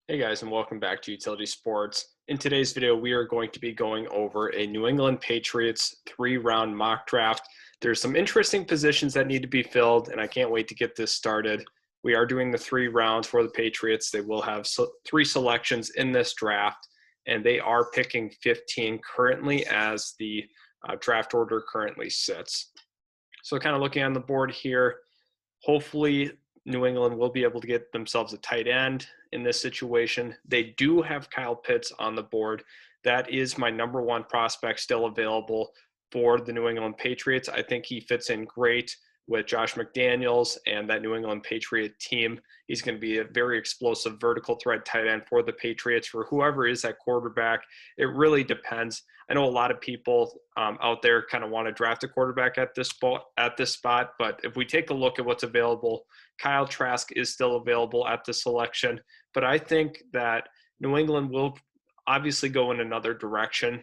Hey guys, and welcome back to Utility Sports. In today's video, we are going to be going over a New England Patriots 3-round mock draft. There's some interesting positions that need to be filled, and I can't wait to get this started. We are doing the 3 rounds for the Patriots. They will have 3 selections in this draft, and they are picking 15 currently as the draft order currently sits. So kind of looking on the board here, hopefully New England will be able to get themselves a tight end in this situation. They do have Kyle Pitts on the board. That is my number one prospect still available for the New England Patriots. I think he fits in great with Josh McDaniels and that New England Patriot team. He's going to be a very explosive vertical threat tight end for the Patriots. For whoever is at quarterback, it really depends. I know a lot of people out there kind of want to draft a quarterback at this spot, but if we take a look at what's available, Kyle Trask is still available at the selection, but I think that New England will obviously go in another direction.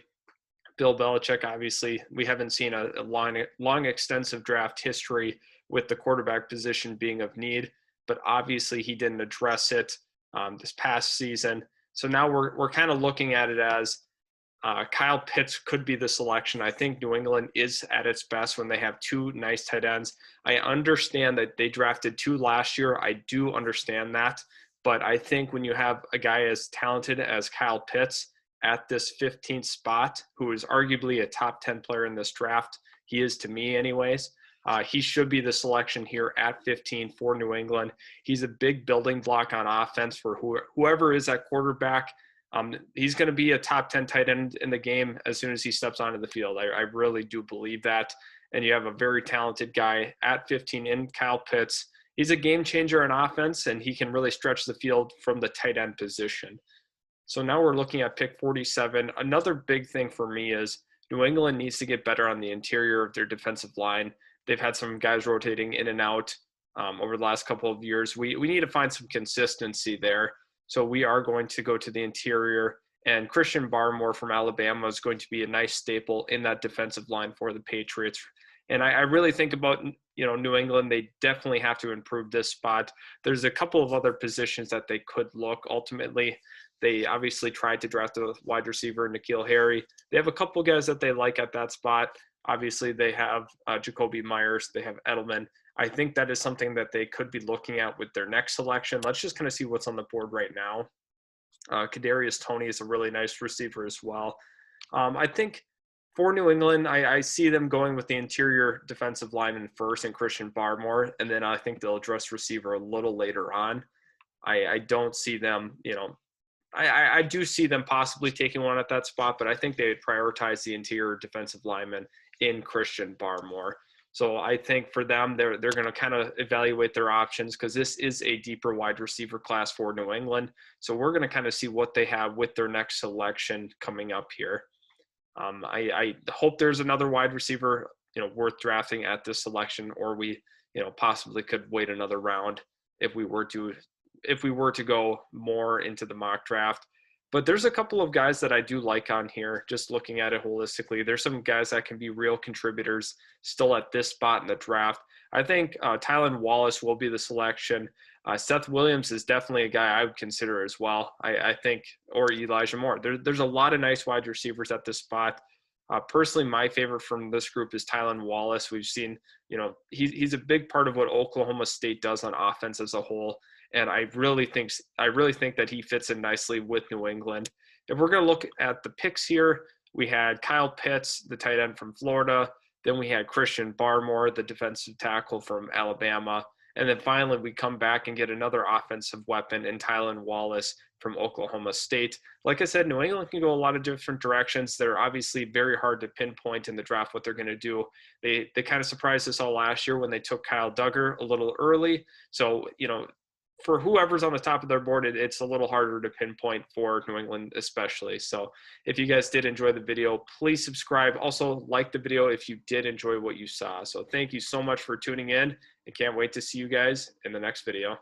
Bill Belichick, obviously, we haven't seen a long, extensive draft history with the quarterback position being of need, but obviously he didn't address it this past season. So now we're kind of looking at it as Kyle Pitts could be the selection. I think New England is at its best when they have 2 nice tight ends. I understand that they drafted 2 last year. I do understand that. But I think when you have a guy as talented as Kyle Pitts at this 15th spot, who is arguably a top 10 player in this draft, he is to me anyways, he should be the selection here at 15 for New England. He's a big building block on offense for whoever is at quarterback. He's going to be a top 10 tight end in the game as soon as he steps onto the field. I really do believe that. And you have a very talented guy at 15 in Kyle Pitts. He's a game changer in offense, and he can really stretch the field from the tight end position. So now we're looking at pick 47. Another big thing for me is New England needs to get better on the interior of their defensive line. They've had some guys rotating in and out over the last couple of years. We need to find some consistency there. So we are going to go to the interior, and Christian Barmore from Alabama is going to be a nice staple in that defensive line for the Patriots. And I really think about, New England, they definitely have to improve this spot. There's a couple of other positions that they could look. Ultimately, they obviously tried to draft a wide receiver, N'Keal Harry. They have a couple guys that they like at that spot. Obviously, they have Jacoby Myers. They have Edelman. I think that is something that they could be looking at with their next selection. Let's just kind of see what's on the board right now. Kadarius Toney is a really nice receiver as well. I think for New England, I see them going with the interior defensive lineman first and Christian Barmore, and then I think they'll address receiver a little later on. I don't see them, I do see them possibly taking one at that spot, but I think they would prioritize the interior defensive lineman in Christian Barmore. So I think for them, they're going to kind of evaluate their options because this is a deeper wide receiver class for New England. So we're going to kind of see what they have with their next selection coming up here. I hope there's another wide receiver, worth drafting at this selection, or we, possibly could wait another round if we were to go more into the mock draft. But there's a couple of guys that I do like on here, just looking at it holistically. There's some guys that can be real contributors still at this spot in the draft. I think Tylan Wallace will be the selection. Seth Williams is definitely a guy I would consider as well. I think, or Elijah Moore. There's a lot of nice wide receivers at this spot. Personally, my favorite from this group is Tylan Wallace. We've seen, he's a big part of what Oklahoma State does on offense as a whole. And I really think that he fits in nicely with New England. If we're going to look at the picks here, we had Kyle Pitts, the tight end from Florida. Then we had Christian Barmore, the defensive tackle from Alabama. And then finally, we come back and get another offensive weapon in Tylan Wallace from Oklahoma State. Like I said, New England can go a lot of different directions. They're obviously very hard to pinpoint in the draft what they're going to do. They kind of surprised us all last year when they took Kyle Duggar a little early. So, for whoever's on the top of their board, it's a little harder to pinpoint for New England especially. So if you guys did enjoy the video, please subscribe. Also like the video if you did enjoy what you saw. So thank you so much for tuning in, and can't wait to see you guys in the next video.